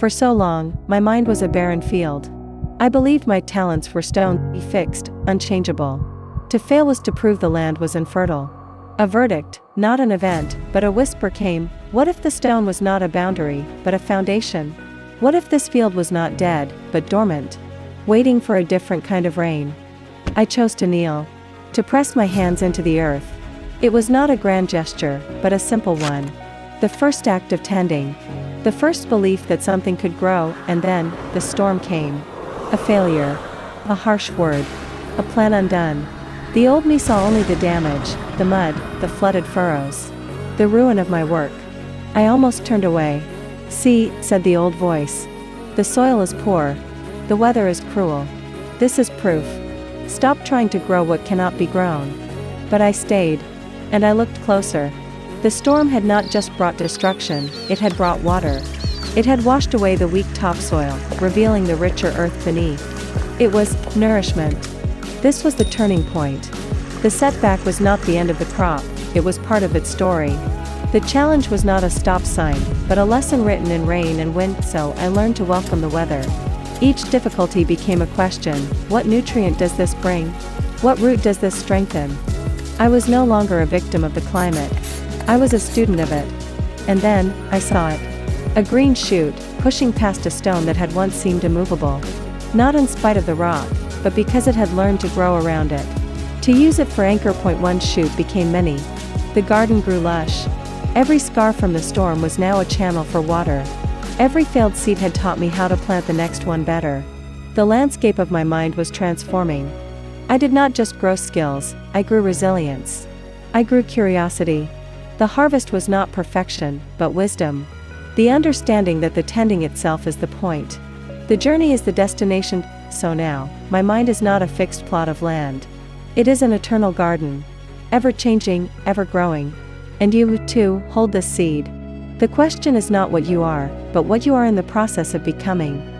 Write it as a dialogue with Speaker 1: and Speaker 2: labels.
Speaker 1: For so long, my mind was a barren field. I believed my talents were stone, fixed, unchangeable. To fail was to prove the land was infertile. A verdict, not an event, but a whisper came. What if the stone was not a boundary, but a foundation? What if this field was not dead, but dormant, waiting for a different kind of rain? I chose to kneel, to press my hands into the earth. It was not a grand gesture, but a simple one. The first act of tending. The first belief that something could grow, and then, the storm came. A failure. A harsh word. A plan undone. The old me saw only the damage, the mud, the flooded furrows. The ruin of my work. I almost turned away. See, said the old voice. The soil is poor. The weather is cruel. This is proof. Stop trying to grow what cannot be grown. But I stayed. And I looked closer. The storm had not just brought destruction, it had brought water. It had washed away the weak topsoil, revealing the richer earth beneath. It was nourishment. This was the turning point. The setback was not the end of the crop, it was part of its story. The challenge was not a stop sign, but a lesson written in rain and wind, so I learned to welcome the weather. Each difficulty became a question: what nutrient does this bring? What root does this strengthen? I was no longer a victim of the climate. I was a student of it. And then, I saw it. A green shoot, pushing past a stone that had once seemed immovable. Not in spite of the rock, but because it had learned to grow around it. To use it for anchor point, one shoot became many. The garden grew lush. Every scar from the storm was now a channel for water. Every failed seed had taught me how to plant the next one better. The landscape of my mind was transforming. I did not just grow skills, I grew resilience. I grew curiosity. The harvest was not perfection, but wisdom. The understanding that the tending itself is the point. The journey is the destination. So now, my mind is not a fixed plot of land. It is an eternal garden. Ever changing, ever growing. And you, too, hold this seed. The question is not what you are, but what you are in the process of becoming.